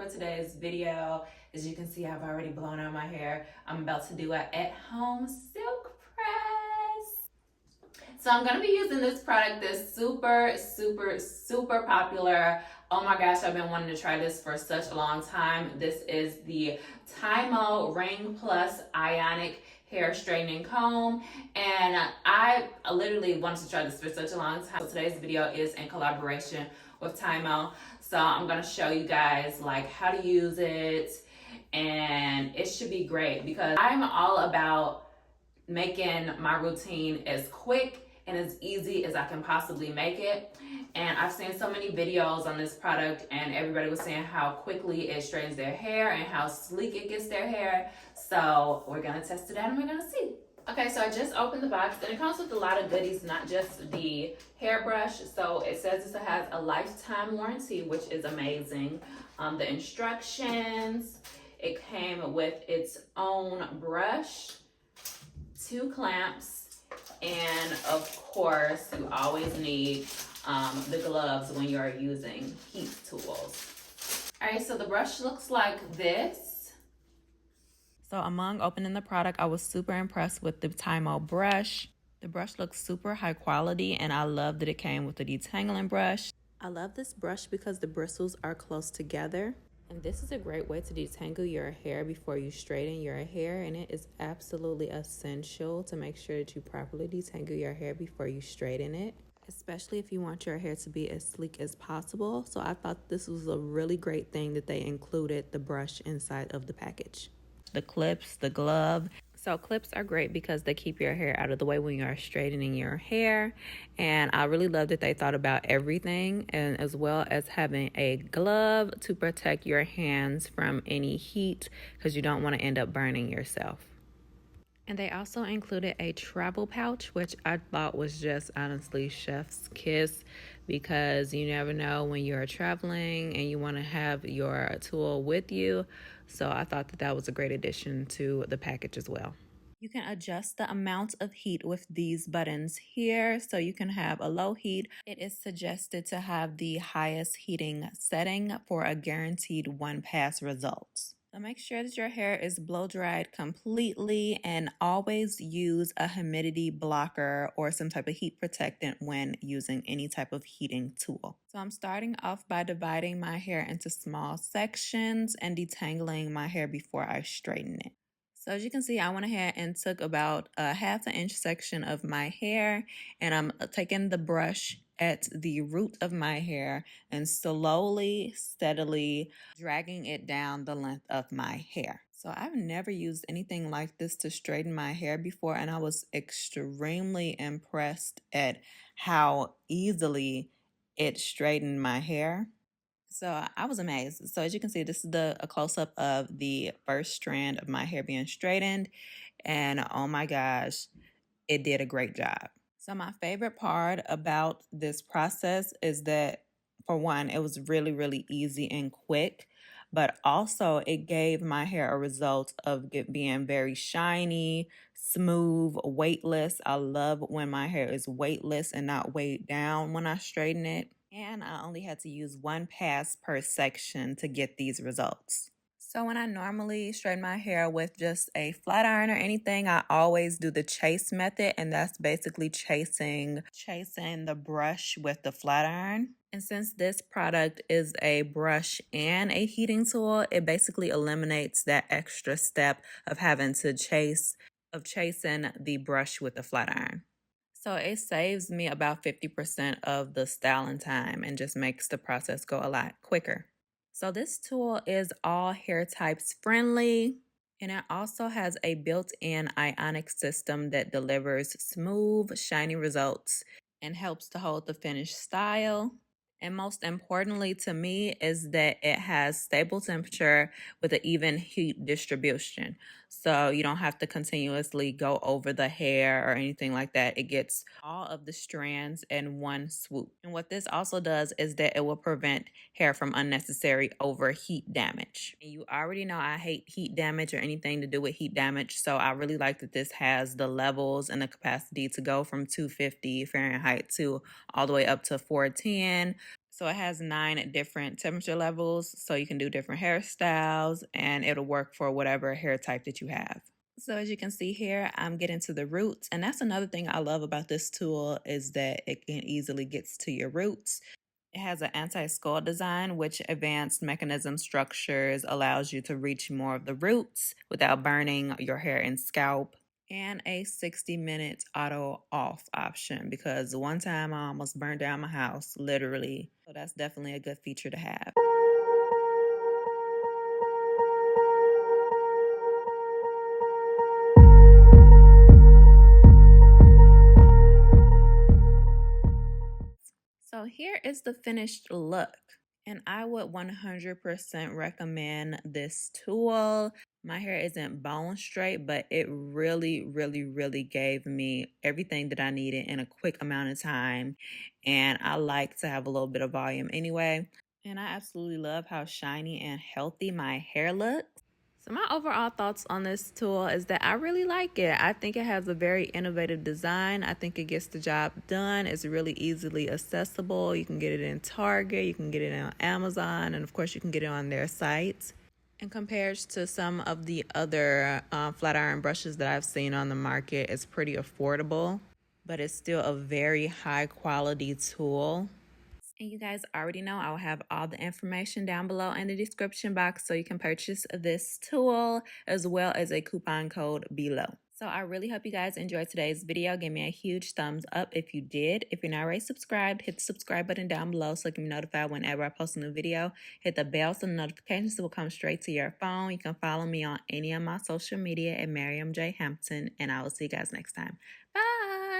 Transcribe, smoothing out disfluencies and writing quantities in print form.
for today's video. As you can see, I've already blown out my hair. I'm about to do an at-home silk press. So I'm gonna be using this product that's super popular. Oh my gosh, I've been wanting to try this for such a long time. This is the Tymo Ring Plus Ionic Hair Straightening Comb, and I literally wanted to try this for such a long time. So today's video is in collaboration with Tymo. So I'm gonna show you guys like how to use it, and it should be great because I'm all about making my routine as quick and as easy as I can possibly make it. And I've seen so many videos on this product, and everybody was saying how quickly it straightens their hair and how sleek it gets their hair. So we're gonna test it out and we're gonna see. Okay, so I just opened the box, and it comes with a lot of goodies, not just the hairbrush. So it says this has a lifetime warranty, which is amazing. The instructions, it came with its own brush, 2 clamps, and of course you always need the gloves when you're using heat tools. All right, so the brush looks like this. So among opening the product, I was super impressed with the Tymo brush. The brush looks super high quality, and I love that it came with a detangling brush. I love this brush because the bristles are close together. And this is a great way to detangle your hair before you straighten your hair, and it is absolutely essential to make sure that you properly detangle your hair before you straighten it, especially if you want your hair to be as sleek as possible. So I thought this was a really great thing that they included the brush inside of the package. The clips, the glove. So clips are great because they keep your hair out of the way when you're straightening your hair. And I really love that they thought about everything, and as well as having a glove to protect your hands from any heat because you don't want to end up burning yourself. And they also included a travel pouch, which I thought was just honestly chef's kiss, because you never know when you're traveling and you want to have your tool with you. So I thought that that was a great addition to the package as well. You can adjust the amount of heat with these buttons here. So you can have a low heat. It is suggested to have the highest heating setting for a guaranteed 1-pass results. So make sure that your hair is blow dried completely, and always use a humidity blocker or some type of heat protectant when using any type of heating tool. So I'm starting off by dividing my hair into small sections and detangling my hair before I straighten it. So as you can see, I went ahead and took about a 1/2 inch section of my hair, and I'm taking the brush at the root of my hair and slowly, steadily dragging it down the length of my hair. So I've never used anything like this to straighten my hair before, and I was extremely impressed at how easily it straightened my hair. So I was amazed. So as you can see, this is a close-up of the first strand of my hair being straightened. And oh my gosh, it did a great job. So my favorite part about this process is that, for one, it was really easy and quick. But also it gave my hair a result of it being very shiny, smooth, weightless. I love when my hair is weightless and not weighed down when I straighten it. And I only had to use 1 pass per section to get these results. So when I normally straighten my hair with just a flat iron or anything, I always do the chase method, and that's basically chasing the brush with the flat iron. And since this product is a brush and a heating tool, it basically eliminates that extra step of having to chasing the brush with the flat iron. So it saves me about 50% of the styling time and just makes the process go a lot quicker. So this tool is all hair types friendly, and it also has a built-in ionic system that delivers smooth, shiny results and helps to hold the finished style. And most importantly to me is that it has stable temperature with an even heat distribution. So you don't have to continuously go over the hair or anything like that. It gets all of the strands in one swoop. And what this also does is that it will prevent hair from unnecessary overheat damage. And you already know I hate heat damage or anything to do with heat damage. So I really like that this has the levels and the capacity to go from 250 Fahrenheit to all the way up to 410. So it has 9 different temperature levels, so you can do different hairstyles and it'll work for whatever hair type that you have. So as you can see here, I'm getting to the roots, and that's another thing I love about this tool is that it can easily gets to your roots. It has an anti-scald design, which advanced mechanism structures allows you to reach more of the roots without burning your hair and scalp. And a 60-minute auto off option because one time I almost burned down my house, literally. So that's definitely a good feature to have. So here is the finished look. And I would 100% recommend this tool. My hair isn't bone straight, but it really, really, really gave me everything that I needed in a quick amount of time. And I like to have a little bit of volume anyway. And I absolutely love how shiny and healthy my hair looks. So my overall thoughts on this tool is that I really like it. I think it has a very innovative design. I think it gets the job done. It's really easily accessible. You can get it in Target, you can get it on Amazon, and of course you can get it on their sites. And compared to some of the other flat iron brushes that I've seen on the market, it's pretty affordable, but it's still a very high quality tool. And you guys already know I will have all the information down below in the description box so you can purchase this tool as well as a coupon code below. So I really hope you guys enjoyed today's video. Give me a huge thumbs up if you did. If you're not already subscribed, hit the subscribe button down below so you can be notified whenever I post a new video. Hit the bell so the notifications will come straight to your phone. You can follow me on any of my social media at Miriam J. Hampton, and I will see you guys next time. Bye!